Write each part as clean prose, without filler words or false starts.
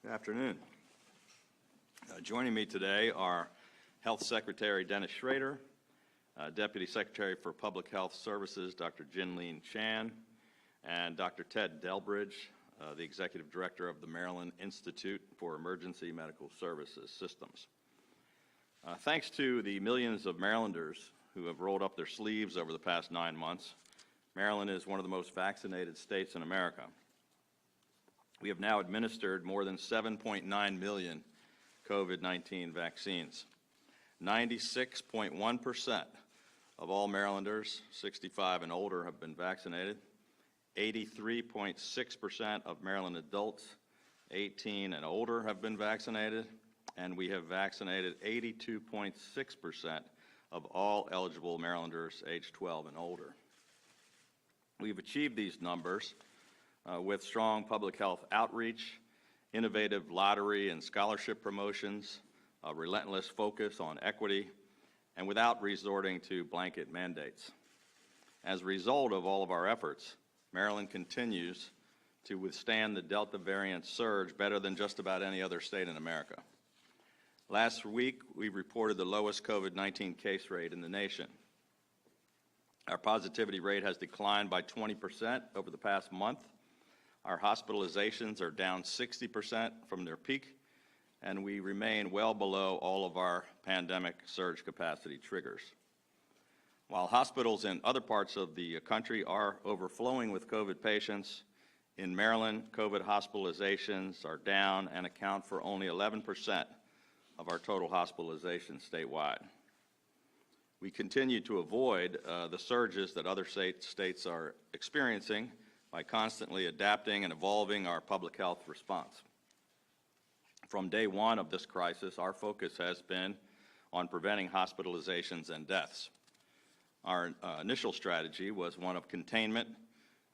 Good afternoon. Joining me today are Health Secretary Dennis Schroeder, Deputy Secretary for Public Health Services Dr. Jinlene Chan, and Dr. Ted Delbridge, the Executive Director of the Maryland Institute for Emergency Medical Services Systems. Thanks to the millions of Marylanders who have rolled up their sleeves over the past 9 months, Maryland is one of the most vaccinated states in America. We have now administered more than 7.9 million COVID-19 vaccines. 96.1% of all Marylanders 65 and older have been vaccinated. 83.6% of Maryland adults 18 and older have been vaccinated, and we have vaccinated 82.6% of all eligible Marylanders aged 12 and older. We've achieved these numbers with strong public health outreach, innovative lottery and scholarship promotions, a relentless focus on equity, and without resorting to blanket mandates. As a result of all of our efforts, Maryland continues to withstand the Delta variant surge better than just about any other state in America. Last week, we reported the lowest COVID-19 case rate in the nation. Our positivity rate has declined by 20% over the past month. Our hospitalizations are down 60% from their peak, and we remain well below all of our pandemic surge capacity triggers. While hospitals in other parts of the country are overflowing with COVID patients, in Maryland, COVID hospitalizations are down and account for only 11% of our total hospitalizations statewide. We continue to avoid the surges that other states are experiencing by constantly adapting and evolving our public health response. From day one of this crisis, our focus has been on preventing hospitalizations and deaths. Our initial strategy was one of containment,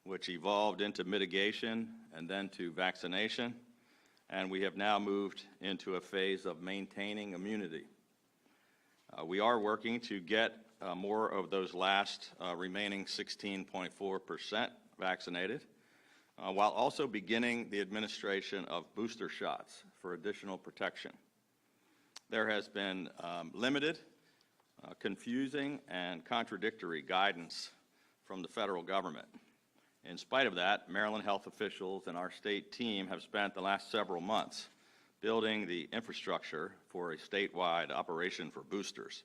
which evolved into mitigation and then to vaccination, and we have now moved into a phase of maintaining immunity. We are working to get more of those last remaining 16.4% vaccinated, while also beginning the administration of booster shots for additional protection. There has been limited, confusing, and contradictory guidance from the federal government. In spite of that, Maryland health officials and our state team have spent the last several months building the infrastructure for a statewide operation for boosters.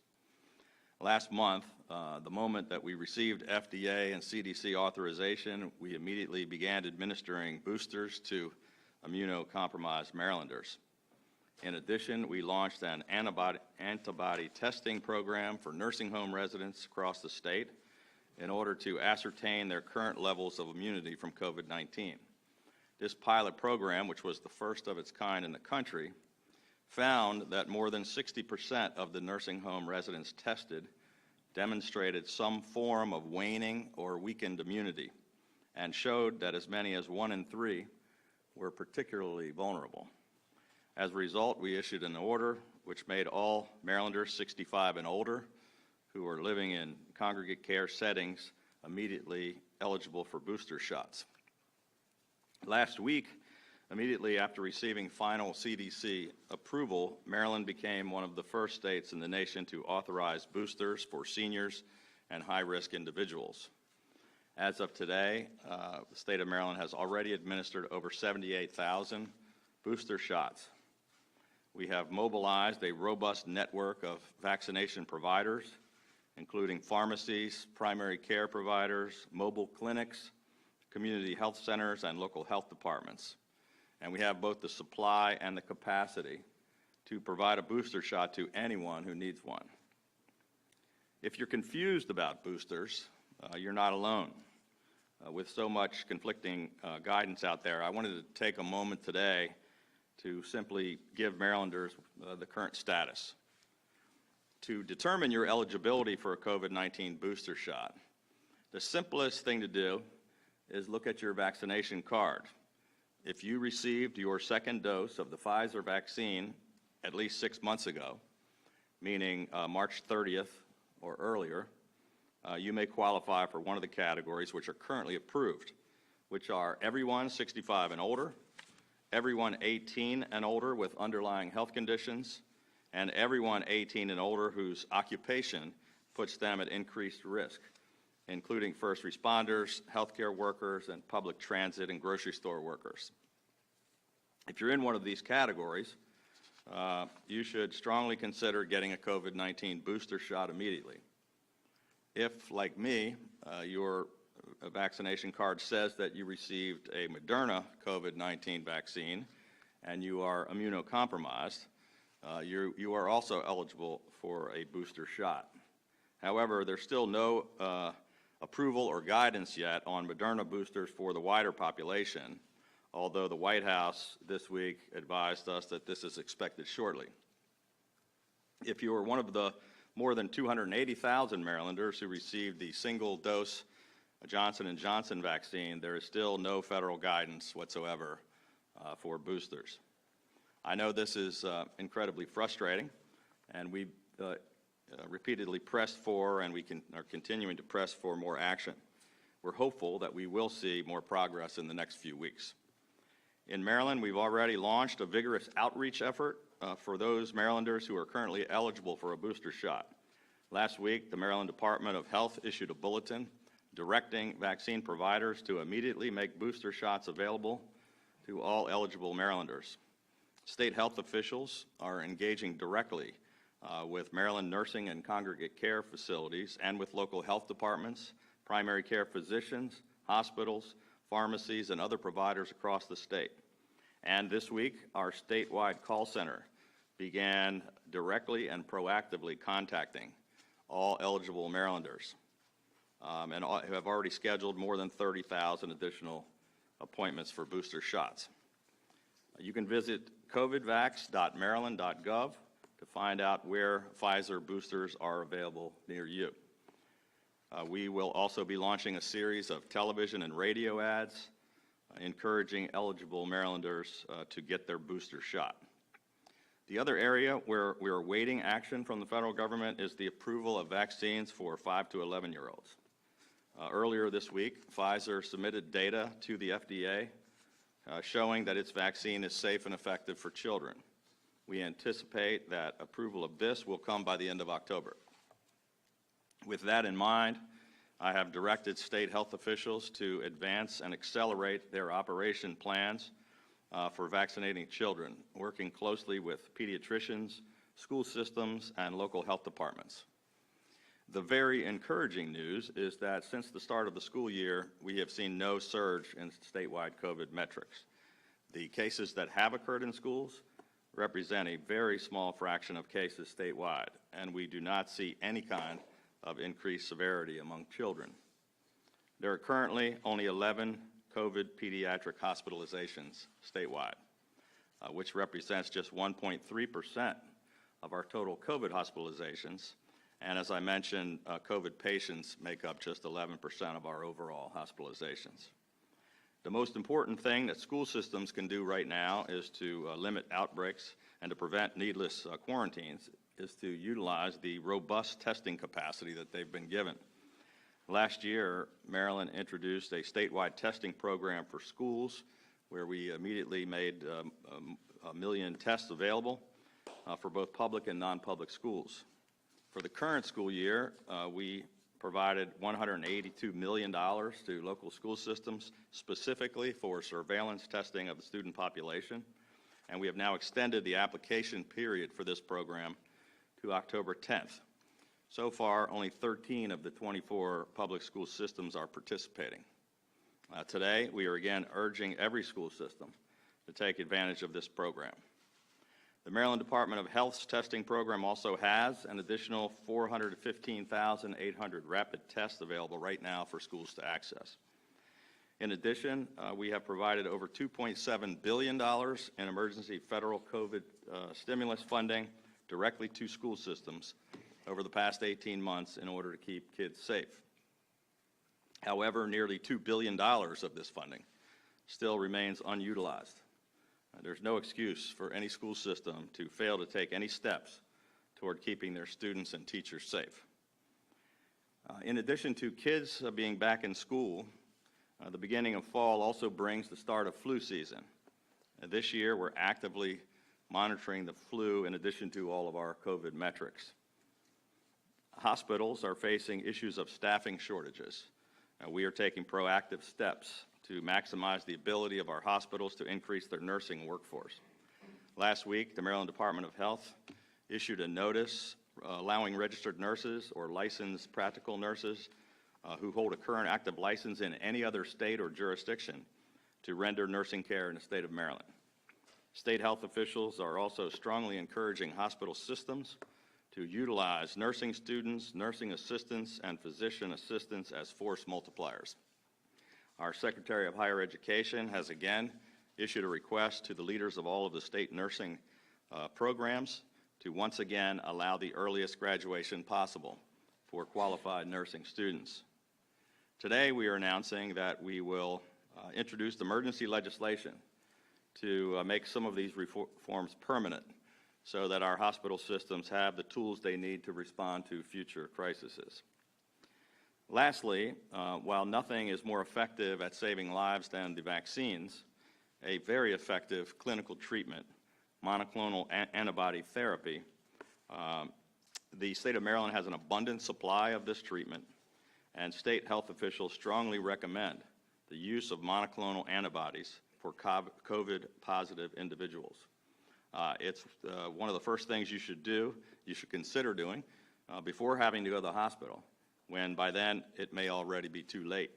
Last month, the moment that we received FDA and CDC authorization, we immediately began administering boosters to immunocompromised Marylanders. In addition, we launched an antibody testing program for nursing home residents across the state in order to ascertain their current levels of immunity from COVID-19. This pilot program, which was the first of its kind in the country, found that more than 60% of the nursing home residents tested demonstrated some form of waning or weakened immunity and showed that as many as 1 in 3 were particularly vulnerable. As a result, we issued an order which made all Marylanders 65 and older who are living in congregate care settings immediately eligible for booster shots. Last week, immediately after receiving final CDC approval, Maryland became one of the first states in the nation to authorize boosters for seniors and high-risk individuals. As of today, the state of Maryland has already administered over 78,000 booster shots. We have mobilized a robust network of vaccination providers, including pharmacies, primary care providers, mobile clinics, community health centers, and local health departments. And we have both the supply and the capacity to provide a booster shot to anyone who needs one. If you're confused about boosters, you're not alone. With so much conflicting guidance out there, I wanted to take a moment today to simply give Marylanders the current status. To determine your eligibility for a COVID-19 booster shot, the simplest thing to do is look at your vaccination card. If you received your second dose of the Pfizer vaccine at least 6 months ago, meaning March 30th or earlier, you may qualify for one of the categories which are currently approved, which are everyone 65 and older, everyone 18 and older with underlying health conditions, and everyone 18 and older whose occupation puts them at increased risk, including first responders, healthcare workers, and public transit and grocery store workers. If you're in one of these categories, you should strongly consider getting a COVID-19 booster shot immediately. If, like me, your vaccination card says that you received a Moderna COVID-19 vaccine and you are immunocompromised, you are also eligible for a booster shot. However, there's still no approval or guidance yet on Moderna boosters for the wider population, although the White House this week advised us that this is expected shortly. If you are one of the more than 280,000 Marylanders who received the single-dose Johnson & Johnson vaccine, there is still no federal guidance whatsoever for boosters. I know this is incredibly frustrating, and we repeatedly pressed for, and we are continuing to press for more action. We're hopeful that we will see more progress in the next few weeks. In Maryland, we've already launched a vigorous outreach effort for those Marylanders who are currently eligible for a booster shot. Last week, the Maryland Department of Health issued a bulletin directing vaccine providers to immediately make booster shots available to all eligible Marylanders. State health officials are engaging directly with Maryland nursing and congregate care facilities and with local health departments, primary care physicians, hospitals, pharmacies, and other providers across the state. And this week, our statewide call center began directly and proactively contacting all eligible Marylanders and have already scheduled more than 30,000 additional appointments for booster shots. You can visit covidvax.maryland.gov to find out where Pfizer boosters are available near you. We will also be launching a series of television and radio ads encouraging eligible Marylanders to get their booster shot. The other area where we are awaiting action from the federal government is the approval of vaccines for 5 to 11-year-olds. Earlier this week, Pfizer submitted data to the FDA showing that its vaccine is safe and effective for children. We anticipate that approval of this will come by the end of October. With that in mind, I have directed state health officials to advance and accelerate their operation plans for vaccinating children, working closely with pediatricians, school systems, and local health departments. The very encouraging news is that since the start of the school year, we have seen no surge in statewide COVID metrics. The cases that have occurred in schools represent a very small fraction of cases statewide, and we do not see any kind of increased severity among children. There are currently only 11 COVID pediatric hospitalizations statewide, which represents just 1.3% of our total COVID hospitalizations. And as I mentioned, COVID patients make up just 11% of our overall hospitalizations. The most important thing that school systems can do right now is to limit outbreaks and to prevent needless quarantines is to utilize the robust testing capacity that they've been given. Last year, Maryland introduced a statewide testing program for schools where we immediately made 1 million tests available for both public and non-public schools. For the current school year, we provided $182 million to local school systems specifically for surveillance testing of the student population, and we have now extended the application period for this program to October 10th. So far, only 13 of the 24 public school systems are participating. Today, we are again urging every school system to take advantage of this program. The Maryland Department of Health's testing program also has an additional 415,800 rapid tests available right now for schools to access. In addition, we have provided over $2.7 billion in emergency federal COVID stimulus funding directly to school systems over the past 18 months in order to keep kids safe. However, nearly $2 billion of this funding still remains unutilized. There's no excuse for any school system to fail to take any steps toward keeping their students and teachers safe. In addition to kids being back in school, the beginning of fall also brings the start of flu season. This year, we're actively monitoring the flu in addition to all of our COVID metrics. Hospitals are facing issues of staffing shortages. We are taking proactive steps to maximize the ability of our hospitals to increase their nursing workforce. Last week, the Maryland Department of Health issued a notice allowing registered nurses or licensed practical nurses who hold a current active license in any other state or jurisdiction to render nursing care in the state of Maryland. State health officials are also strongly encouraging hospital systems to utilize nursing students, nursing assistants, and physician assistants as force multipliers. Our Secretary of Higher Education has again issued a request to the leaders of all of the state nursing programs to once again allow the earliest graduation possible for qualified nursing students. Today we are announcing that we will introduce emergency legislation to make some of these reforms permanent so that our hospital systems have the tools they need to respond to future crises. Lastly, while nothing is more effective at saving lives than the vaccines, a very effective clinical treatment, monoclonal antibody therapy, the state of Maryland has an abundant supply of this treatment, and state health officials strongly recommend the use of monoclonal antibodies for COVID-positive individuals. It's one of the first things you should consider doing before having to go to the hospital, when by then it may already be too late.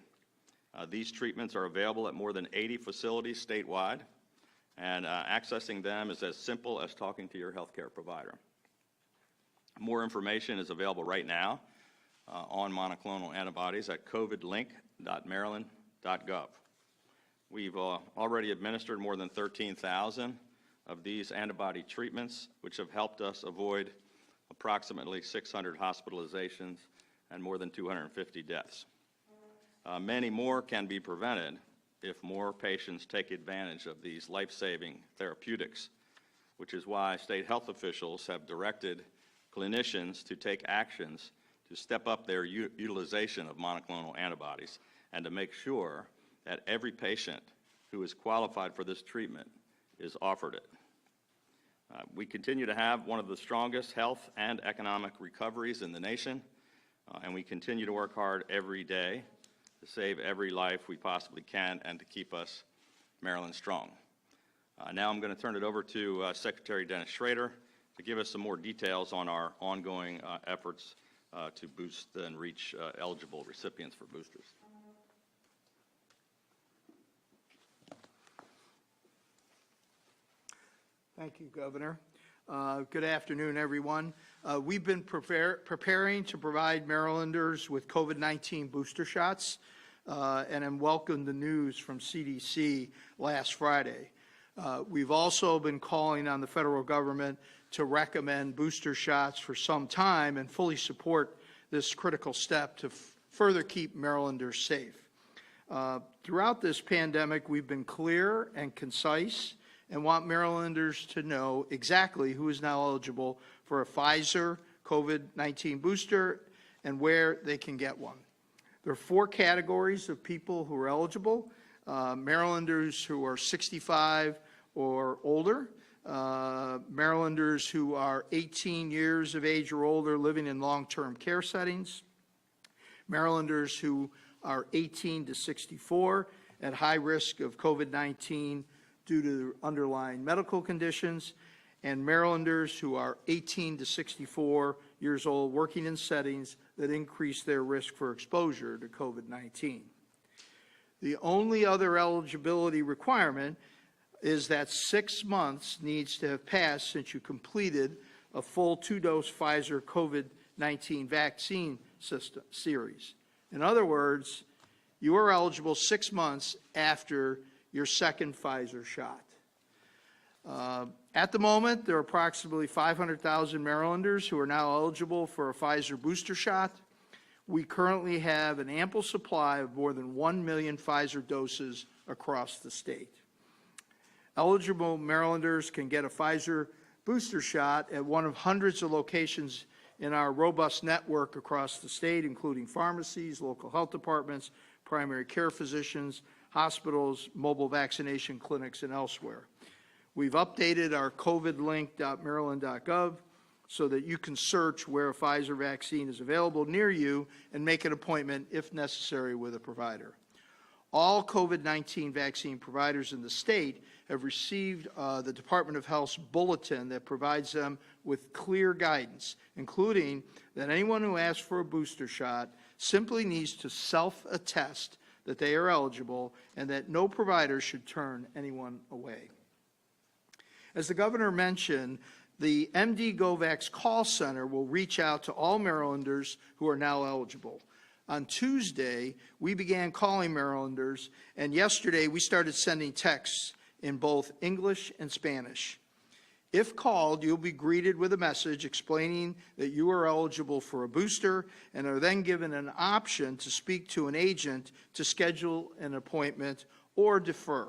These treatments are available at more than 80 facilities statewide, and accessing them is as simple as talking to your healthcare provider. More information is available right now on monoclonal antibodies at covidlink.maryland.gov. We've already administered more than 13,000 of these antibody treatments, which have helped us avoid approximately 600 hospitalizations and more than 250 deaths. Many more can be prevented if more patients take advantage of these life-saving therapeutics, which is why state health officials have directed clinicians to take actions to step up their utilization of monoclonal antibodies and to make sure that every patient who is qualified for this treatment is offered it. We continue to have one of the strongest health and economic recoveries in the nation, and we continue to work hard every day to save every life we possibly can and to keep us Maryland strong. Now I'm going to turn it over to Secretary Dennis Schroeder to give us some more details on our ongoing efforts to boost and reach eligible recipients for boosters. Thank you, Governor. Good afternoon, everyone. We've been preparing to provide Marylanders with COVID-19 booster shots, and welcomed the news from CDC last Friday. We've also been calling on the federal government to recommend booster shots for some time and fully support this critical step to further keep Marylanders safe. Throughout this pandemic, we've been clear and concise and want Marylanders to know exactly who is now eligible for a Pfizer COVID-19 booster and where they can get one. There are 4 categories of people who are eligible: Marylanders who are 65 or older, Marylanders who are 18 years of age or older living in long-term care settings, Marylanders who are 18 to 64 at high risk of COVID-19 due to underlying medical conditions, and Marylanders who are 18 to 64 years old working in settings that increase their risk for exposure to COVID-19. The only other eligibility requirement is that 6 months needs to have passed since you completed a full 2-dose Pfizer COVID-19 vaccine series. In other words, you are eligible 6 months after your second Pfizer shot. At the moment, there are approximately 500,000 Marylanders who are now eligible for a Pfizer booster shot. We currently have an ample supply of more than 1 million Pfizer doses across the state. Eligible Marylanders can get a Pfizer booster shot at one of hundreds of locations in our robust network across the state, including pharmacies, local health departments, primary care physicians, hospitals, mobile vaccination clinics, and elsewhere. We've updated our covidlink.maryland.gov so that you can search where a Pfizer vaccine is available near you and make an appointment, if necessary, with a provider. All COVID-19 vaccine providers in the state have received the Department of Health's bulletin that provides them with clear guidance, including that anyone who asks for a booster shot simply needs to self-attest that they are eligible and that no provider should turn anyone away. As the governor mentioned, the MD GoVax call center will reach out to all Marylanders who are now eligible. On Tuesday, we began calling Marylanders, and yesterday we started sending texts in both English and Spanish. If called, you'll be greeted with a message explaining that you are eligible for a booster and are then given an option to speak to an agent to schedule an appointment or defer.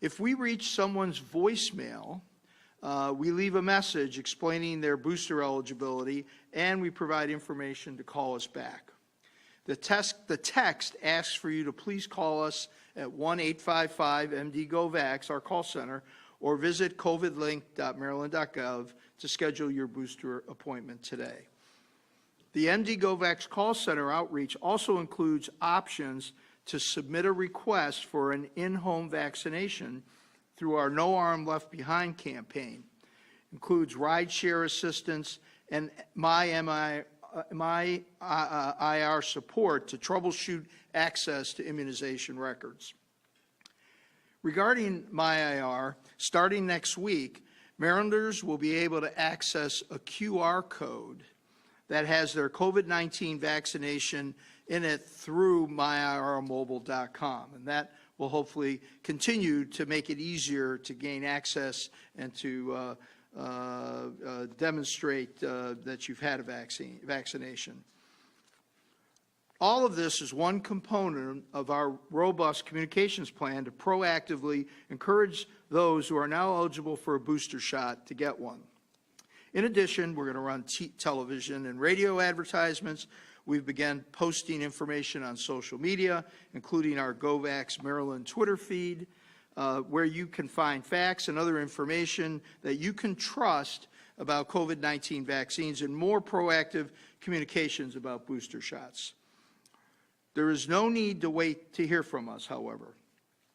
If we reach someone's voicemail, we leave a message explaining their booster eligibility, and we provide information to call us back. The text asks for you to please call us at 1-855-MD-GO-VAX, our call center, or visit covidlink.maryland.gov to schedule your booster appointment today. The MD GoVax call center outreach also includes options to submit a request for an in-home vaccination through our No Arm Left Behind campaign. Includes rideshare assistance and My IR support to troubleshoot access to immunization records. Regarding My IR, starting next week, Marylanders will be able to access a QR code that has their COVID-19 vaccination in it through myirmobile.com, and that will hopefully continue to make it easier to gain access and to demonstrate that you've had a vaccination. All of this is one component of our robust communications plan to proactively encourage those who are now eligible for a booster shot to get one. In addition, we're going to run television and radio advertisements. We've begun posting information on social media, including our GoVax Maryland Twitter feed, where you can find facts and other information that you can trust about COVID-19 vaccines and more proactive communications about booster shots. There is no need to wait to hear from us, however.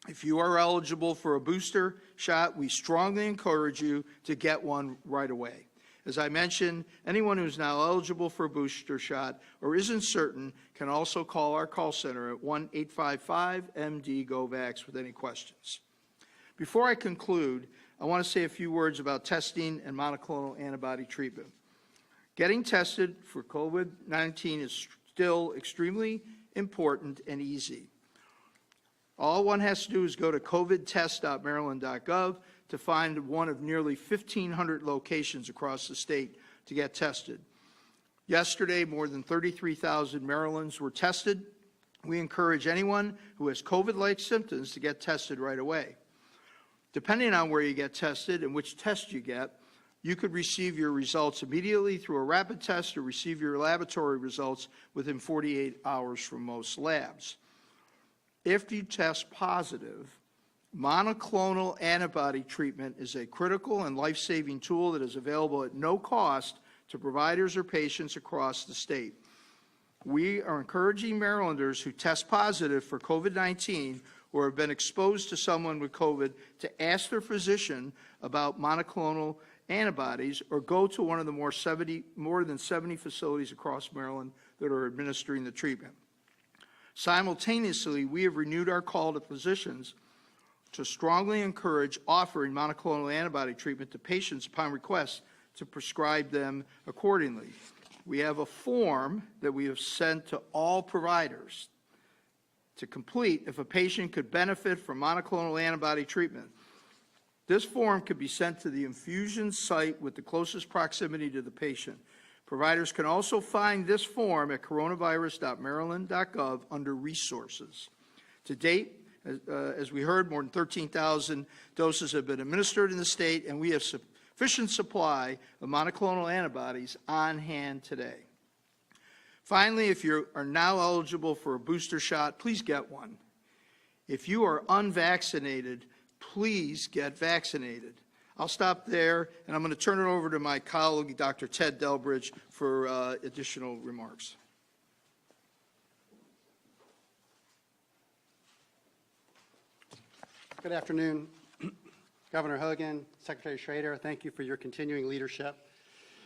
If you are eligible for a booster shot, we strongly encourage you to get one right away. As I mentioned, anyone who is now eligible for a booster shot or isn't certain can also call our call center at 1-855-MD-GO-VAX with any questions. Before I conclude, I want to say a few words about testing and monoclonal antibody treatment. Getting tested for COVID-19 is still extremely important and easy. All one has to do is go to covidtest.maryland.gov to find one of nearly 1,500 locations across the state to get tested. Yesterday, more than 33,000 Marylanders were tested. We encourage anyone who has COVID-like symptoms to get tested right away. Depending on where you get tested and which test you get, you could receive your results immediately through a rapid test or receive your laboratory results within 48 hours from most labs. If you test positive, monoclonal antibody treatment is a critical and life-saving tool that is available at no cost to providers or patients across the state. We are encouraging Marylanders who test positive for COVID-19 or have been exposed to someone with COVID to ask their physician about monoclonal antibodies or go to one of the more than 70 facilities across Maryland that are administering the treatment. Simultaneously, we have renewed our call to physicians to strongly encourage offering monoclonal antibody treatment to patients upon request to prescribe them accordingly. We have a form that we have sent to all providers to complete if a patient could benefit from monoclonal antibody treatment. This form could be sent to the infusion site with the closest proximity to the patient. Providers can also find this form at coronavirus.maryland.gov under resources. To date, as we heard, more than 13,000 doses have been administered in the state, and we have sufficient supply of monoclonal antibodies on hand today. Finally, if you are now eligible for a booster shot, please get one. If you are unvaccinated, please get vaccinated. I'll stop there, and I'm going to turn it over to my colleague, Dr. Ted Delbridge, for additional remarks. Good afternoon, Governor Hogan, Secretary Schroeder. Thank you for your continuing leadership.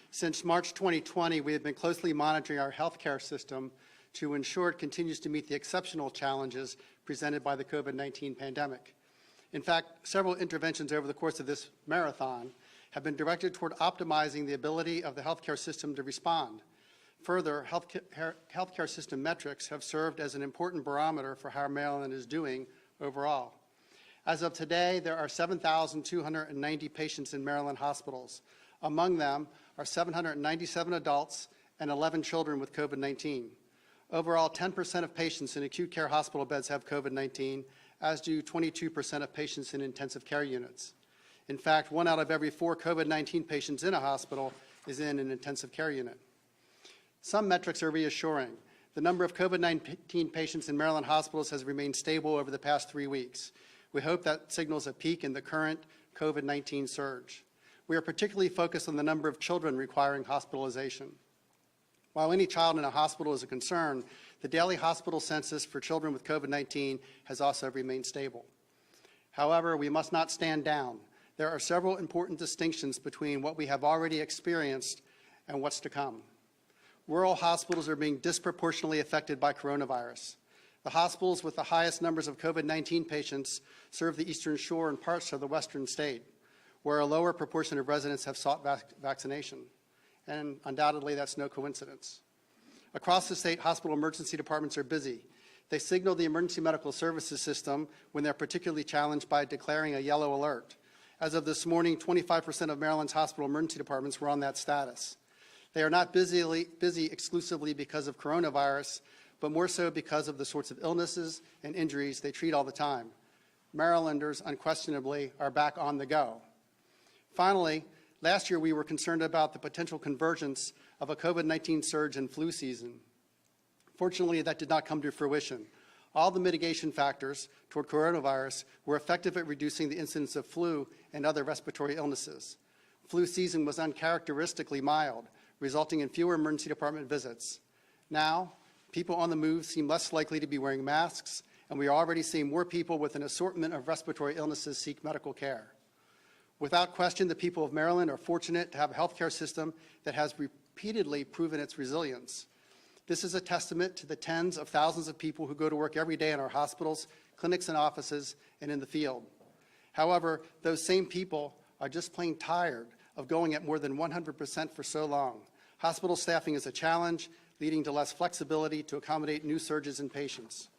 Since March 2020, we have been closely monitoring our healthcare system to ensure it continues to meet the exceptional challenges presented by the COVID-19 pandemic. In fact, several interventions over the course of this marathon have been directed toward optimizing the ability of the healthcare system to respond. Further, healthcare system metrics have served as an important barometer for how Maryland is doing overall. As of today, there are 7,290 patients in Maryland hospitals. Among them are 797 adults and 11 children with COVID-19. Overall, 10% of patients in acute care hospital beds have COVID-19, as do 22% of patients in intensive care units. In fact, 1 out of every 4 COVID-19 patients in a hospital is in an intensive care unit. Some metrics are reassuring. The number of COVID-19 patients in Maryland hospitals has remained stable over the past 3 weeks. We hope that signals a peak in the current COVID-19 surge. We are particularly focused on the number of children requiring hospitalization. While any child in a hospital is a concern, the daily hospital census for children with COVID-19 has also remained stable. However, we must not stand down. There are several important distinctions between what we have already experienced and what's to come. Rural hospitals are being disproportionately affected by coronavirus. The hospitals with the highest numbers of COVID-19 patients serve the Eastern Shore and parts of the Western state, where a lower proportion of residents have sought vaccination. And undoubtedly, that's no coincidence. Across the state, hospital emergency departments are busy. They signal the emergency medical services system when they're particularly challenged by declaring a yellow alert. As of this morning, 25% of Maryland's hospital emergency departments were on that status. They are not busy exclusively because of coronavirus, but more so because of the sorts of illnesses and injuries they treat all the time. Marylanders, unquestionably, are back on the go. Finally, last year we were concerned about the potential convergence of a COVID-19 surge and flu season. Fortunately, that did not come to fruition. All the mitigation factors toward coronavirus were effective at reducing the incidence of flu and other respiratory illnesses. Flu season was uncharacteristically mild, resulting in fewer emergency department visits. Now, people on the move seem less likely to be wearing masks, and we are already seeing more people with an assortment of respiratory illnesses seek medical care. Without question, the people of Maryland are fortunate to have a healthcare system that has repeatedly proven its resilience. This is a testament to the tens of thousands of people who go to work every day in our hospitals, clinics and offices, and in the field. However, those same people are just plain tired of going at more than 100% for so long. Hospital staffing is a challenge, leading to less flexibility to accommodate new surges in patients.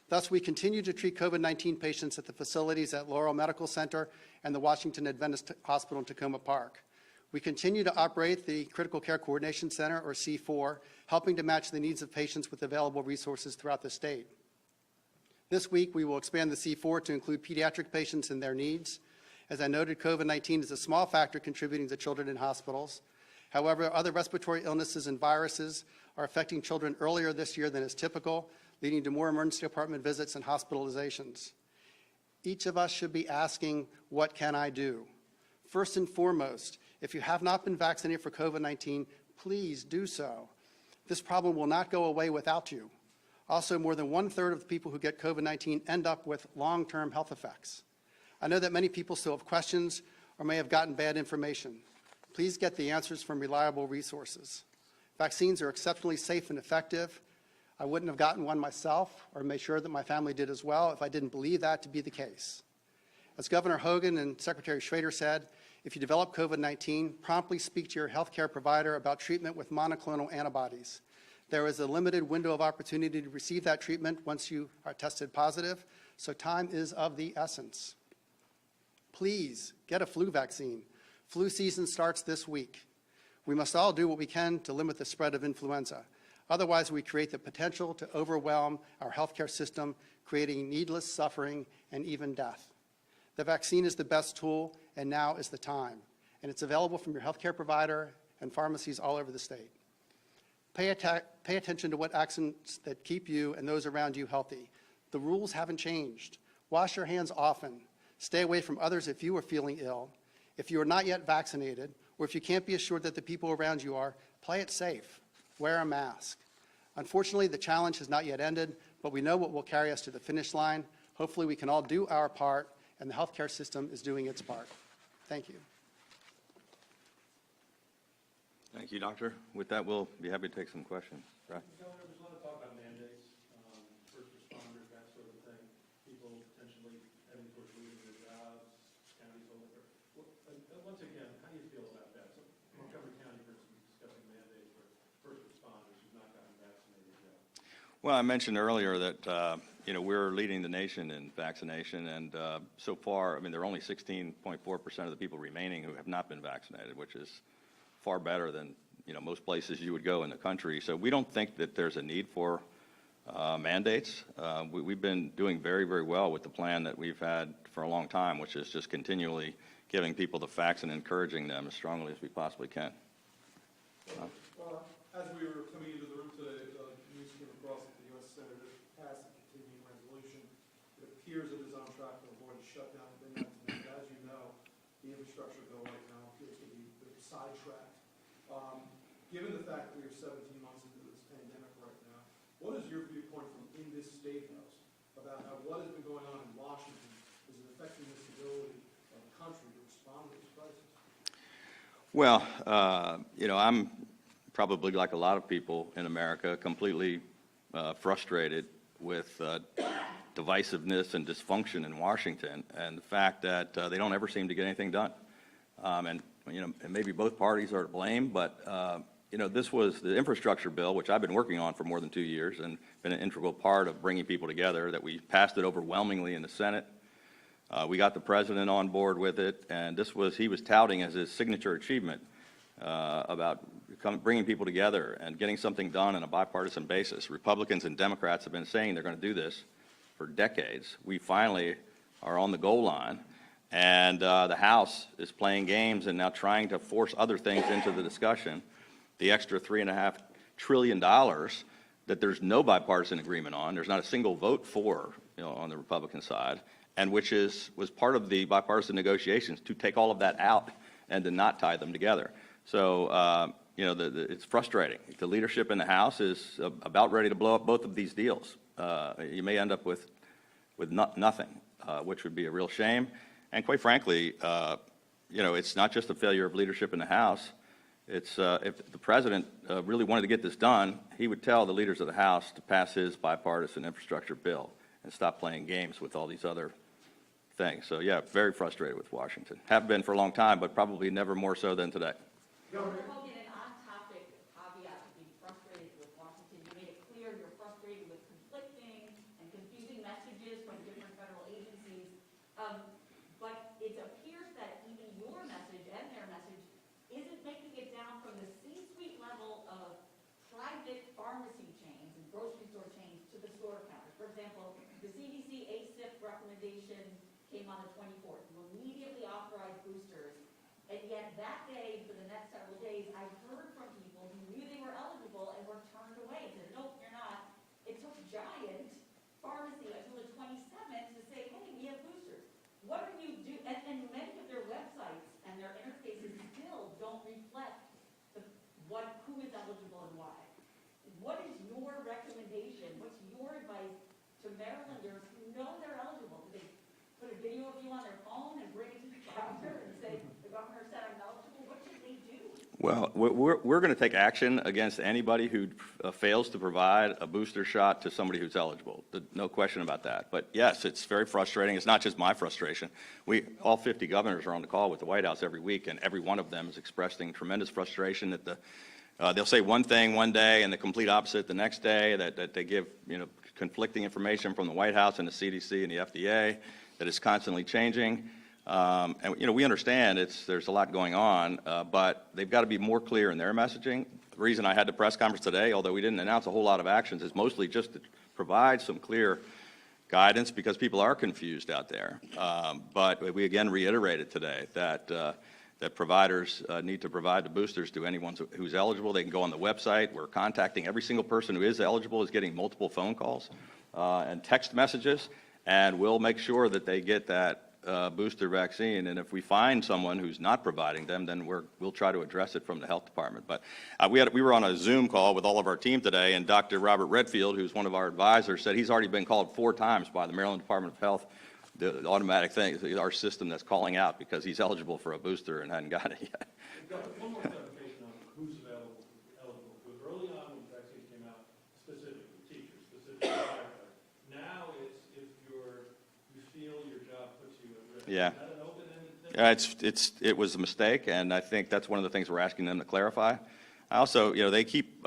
Thus, we continue to treat COVID-19 patients at the facilities at Laurel Medical Center and the Washington Adventist Hospital in Tacoma Park. We continue to operate the Critical Care Coordination Center, or C4, helping to match the needs of patients with available resources throughout the state. This week, we will expand the C4 to include pediatric patients and their needs. As I noted, COVID-19 is a small factor contributing to children in hospitals. However, other respiratory illnesses and viruses are affecting children earlier this year than is typical, leading to more emergency department visits and hospitalizations. Each of us should be asking, what can I do? First and foremost, if you have not been vaccinated for COVID-19, please do so. This problem will not go away without you. Also, more than 1/3 of the people who get COVID-19 end up with long-term health effects. I know that many people still have questions or may have gotten bad information. Please get the answers from reliable resources. Vaccines are exceptionally safe and effective. I wouldn't have gotten one myself or made sure that my family did as well if I didn't believe that to be the case. As Governor Hogan and Secretary Schroeder said, if you develop COVID-19, promptly speak to your healthcare provider about treatment with monoclonal antibodies. There is a limited window of opportunity to receive that treatment once you are tested positive, so time is of the essence. Please get a flu vaccine. Flu season starts this week. We must all do what we can to limit the spread of influenza. Otherwise, we create the potential to overwhelm our healthcare system, creating needless suffering and even death. The vaccine is the best tool, and now is the time. And it's available from your healthcare provider and pharmacies all over the state. Pay attention to what actions that keep you and those around you healthy. The rules haven't changed. Wash your hands often. Stay away from others if you are feeling ill. If you are not yet vaccinated, or if you can't be assured that the people around you are, play it safe. Wear a mask. Unfortunately, the challenge has not yet ended, but we know what will carry us to the finish line. Hopefully, we can all do our part, and the healthcare system is doing its part. Thank you. Thank you, Doctor. With that, we'll be happy to take some questions. Right. Governor, there's a lot of talk about mandates, first responders, that sort of thing, people potentially having to losing their jobs, counties over. Once again, how do you feel about that? So Montgomery County, for instance, discussing mandates for first responders who've not gotten vaccinated yet. Well, I mentioned earlier that, we're leading the nation in vaccination, and so far, I mean, there are only 16.4% of the people remaining who have not been vaccinated, which is far better than, most places you would go in the country. So we don't think that there's a need for mandates. We've been doing very, very well with the plan that we've had for a long time, which is just continually giving people the facts and encouraging them as strongly as we possibly can. As we were coming into the room today, news came across that the U.S. Senate has passed a continuing resolution. It appears it is on track to avoid a shutdown of midnight tonight. As you know, the infrastructure bill right now appears to be sidetracked. Given the fact that we are 17 months into this pandemic right now, what is your viewpoint from in this State House about how what has been going on in Washington is affecting the stability of the country to respond to this crisis? Well, I'm probably like a lot of people in America, completely frustrated with divisiveness and dysfunction in Washington, and the fact that they don't ever seem to get anything done. And maybe both parties are to blame, but this was the infrastructure bill, which I've been working on for more than 2 years and been an integral part of bringing people together, that we passed it overwhelmingly in the Senate. We got the president on board with it, and he was touting as his signature achievement about bringing people together and getting something done on a bipartisan basis. Republicans and Democrats have been saying they're going to do this for decades. We finally are on the goal line, and the House is playing games and now trying to force other things into the discussion. The extra $3.5 trillion that there's no bipartisan agreement on. There's not a single vote for, on the Republican side, and which was part of the bipartisan negotiations to take all of that out and to not tie them together. So, it's frustrating. The leadership in the House is about ready to blow up both of these deals. You may end up with nothing, which would be a real shame. And quite frankly, it's not just a failure of leadership in the House. It's if the president really wanted to get this done, he would tell the leaders of the House to pass his bipartisan infrastructure bill and stop playing games with all these other things. So, yeah, very frustrated with Washington. Have been for a long time, but probably never more so than today. Governor Hogan, an on-topic caveat to being frustrated with Washington. You made it clear you're frustrated with conflicting and confusing messages from different federal agencies. But it appears that even your message and their message isn't making it down from the C-suite level of private pharmacy chains and grocery store chains to the store counters. For example, the CDC ACIP recommendation came on the 24th. You immediately authorized boosters. And yet that day, for the next several days, I heard from people who knew they were eligible and were turned away and said, nope, you're not. It took Giant Pharmacy until the 27th to say, hey, we have boosters. What are you doing? And many of their websites and their interfaces still don't reflect who is eligible and why. What is your recommendation? What's your advice to Marylanders who know they're eligible? Do they put a video of you on their phone and bring it to the counter and say, the governor said I'm eligible? What should they do? Well, we're going to take action against anybody who fails to provide a booster shot to somebody who's eligible. No question about that. But yes, it's very frustrating. It's not just my frustration. All 50 governors are on the call with the White House every week, and every one of them is expressing tremendous frustration that they'll say one thing one day and the complete opposite the next day, that they give conflicting information from the White House and the CDC and the FDA, that is constantly changing. And we understand there's a lot going on, but they've got to be more clear in their messaging. The reason I had the press conference today, although we didn't announce a whole lot of actions, is mostly just to provide some clear guidance, because people are confused out there. But we again reiterated today that providers need to provide the boosters to anyone who's eligible. They can go on the website. We're contacting every single person who is eligible, is getting multiple phone calls and text messages, and we'll make sure that they get that booster vaccine, and if we find someone who's not providing them, then we'll try to address it from the health department. But we were on a Zoom call with all of our team today, and Dr. Robert Redfield, who's one of our advisors, said he's already been called 4 times by the Maryland Department of Health, the automatic thing, our system that's calling out because he's eligible for a booster and hadn't got it yet. One more clarification on who's eligible. Because early on when vaccines came out, specifically teachers, specifically firefighters. Now it's if you feel your job puts you at risk. Yeah. Is that an open-ended thing? It was a mistake, and I think that's one of the things we're asking them to clarify. I also, they keep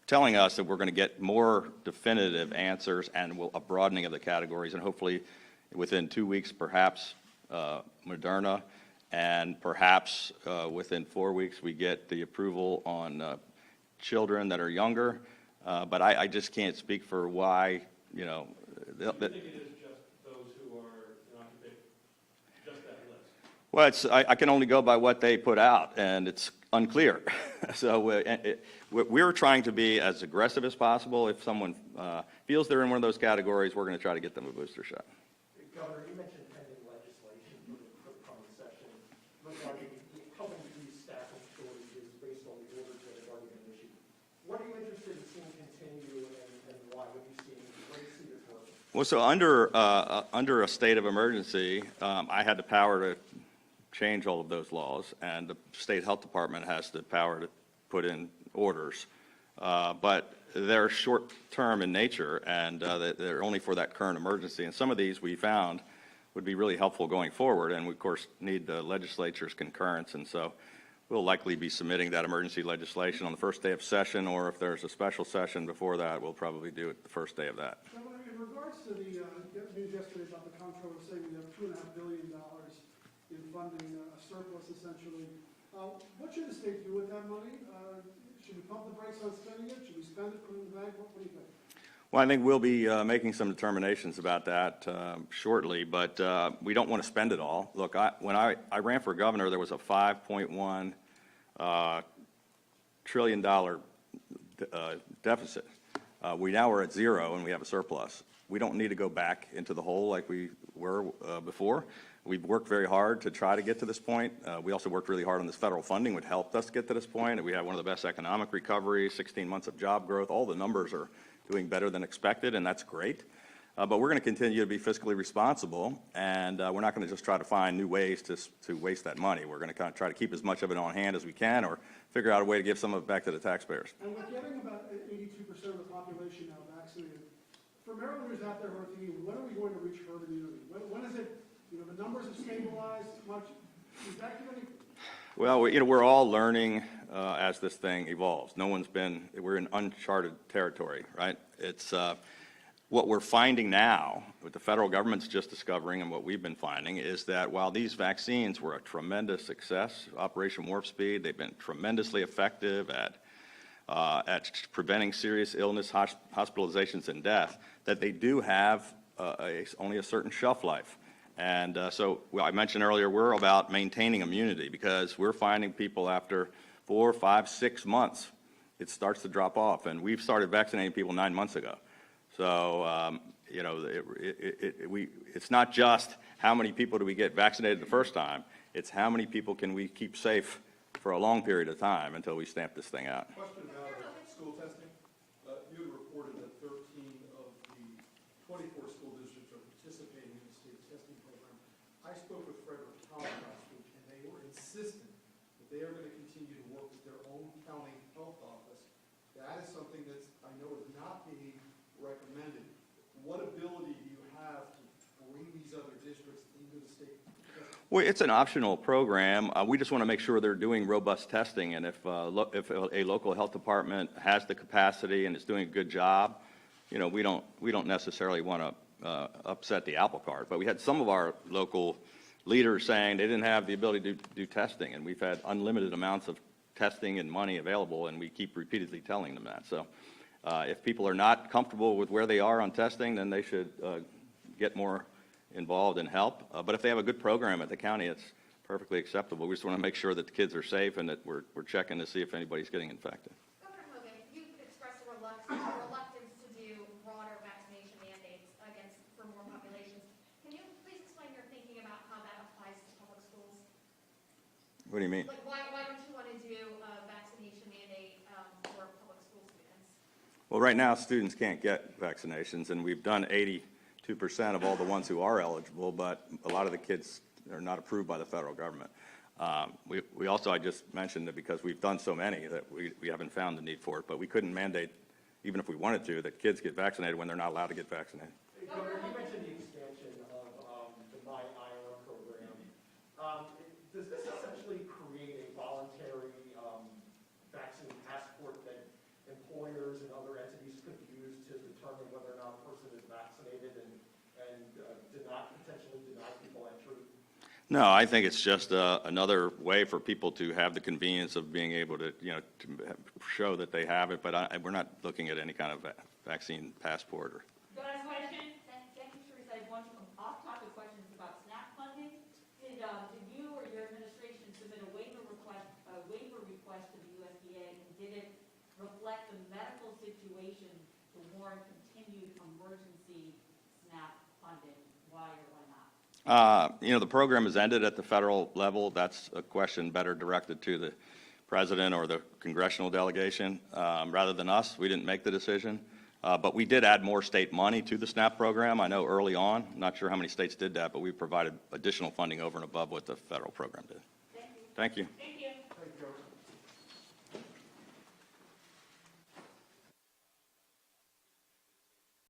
telling us that we're going to get more definitive answers and a broadening of the categories, and hopefully within 2 weeks, perhaps Moderna, and perhaps within 4 weeks we get the approval on children that are younger. But I just can't speak for why, Do you think it is just those who are inoculated, just that list? Well, I can only go by what they put out, and it's unclear. So we're trying to be as aggressive as possible. If someone feels they're in one of those categories, we're going to try to get them a booster shot. Governor, you mentioned pending legislation for the coming session regarding helping reduce staffing shortages based on the orders that have already been issued. What are you interested in seeing continue and why? What do you see this working? Well, so under a state of emergency, I had the power to change all of those laws, and the state health department has the power to put in orders. But they're short-term in nature, and they're only for that current emergency. And some of these we found would be really helpful going forward, and we, of course, need the legislature's concurrence. And so we'll likely be submitting that emergency legislation on the first day of session, or if there's a special session before that, we'll probably do it the first day of that. Governor, in regards to the news yesterday about the comptroller saying we have $2.5 billion in funding, a surplus essentially, what should the state do with that money? Should we pump the brakes on spending it? Should we spend it, put it in the bank? What do you think? Well, I think we'll be making some determinations about that shortly, but we don't want to spend it all. Look, when I ran for governor, there was a $5.1 trillion deficit. We now are at zero and we have a surplus. We don't need to go back into the hole like we were before. We've worked very hard to try to get to this point. We also worked really hard on this federal funding, which helped us get to this point. We had one of the best economic recoveries, 16 months of job growth. All the numbers are doing better than expected, and that's great. But we're going to continue to be fiscally responsible, and we're not going to just try to find new ways to waste that money. We're going to kind of try to keep as much of it on hand as we can, or figure out a way to give some of it back to the taxpayers. And we're getting about 82% of the population now vaccinated. For Marylanders out there who are thinking, when are we going to reach herd immunity? When is it, the numbers have stabilized much? Is that going to... Well, we're all learning as this thing evolves. We're in uncharted territory, right? It's what we're finding now, what the federal government's just discovering and what we've been finding is that while these vaccines were a tremendous success, Operation Warp Speed, they've been tremendously effective at preventing serious illness, hospitalizations, and death, that they do have only a certain shelf life. And so I mentioned earlier, we're about maintaining immunity because we're finding people after 4, 5, 6 months, it starts to drop off. And we've started vaccinating people 9 months ago. So, it's not just how many people do we get vaccinated the first time, it's how many people can we keep safe for a long period of time until we stamp this thing out. Question about school testing. You had reported that 13 of the 24 school districts are participating in the state testing program. I spoke with Frederick County last week, and they were insistent that they are going to continue to work with their own county health office. That is something that's, I know, is not being recommended. What ability do you have to bring these other districts into the state? Well, it's an optional program. We just want to make sure they're doing robust testing, and if a local health department has the capacity and is doing a good job, we don't necessarily want to upset the apple cart. But we had some of our local leaders saying they didn't have the ability to do testing, and we've had unlimited amounts of testing and money available, and we keep repeatedly telling them that. So if people are not comfortable with where they are on testing, then they should get more involved and help. But if they have a good program at the county, it's perfectly acceptable. We just want to make sure that the kids are safe and that we're checking to see if anybody's getting infected. Governor Hogan, you've expressed a reluctance to do broader vaccination mandates for more populations. Can you please explain your What do you mean? Like, why don't you want to do a vaccination mandate for public school students? Well, right now, students can't get vaccinations, and we've done 82% of all the ones who are eligible, but a lot of the kids are not approved by the federal government. We also, I just mentioned that because we've done so many that we haven't found the need for it, but we couldn't mandate, even if we wanted to, that kids get vaccinated when they're not allowed to get vaccinated. Hey, Governor, you mentioned the expansion of the My IRA program. Does this essentially create a voluntary vaccine passport that employers and other entities could use to determine whether or not a person is vaccinated and potentially deny people entry? No, I think it's just another way for people to have the convenience of being able to, to show that they have it, but we're not looking at any kind of vaccine passport. Can I ask a question? Thank you, Teresa. I have one off-topic questions about SNAP funding. Did you or your administration submit a waiver request to the USDA, and did it reflect the medical situation to warrant continued emergency SNAP funding? Why or why not? The program has ended at the federal level. That's a question better directed to the president or the congressional delegation rather than us. We didn't make the decision. But we did add more state money to the SNAP program. I know early on, I'm not sure how many states did that, but we provided additional funding over and above what the federal program did. Thank you. Thank you. Thank you. Thank you, Governor.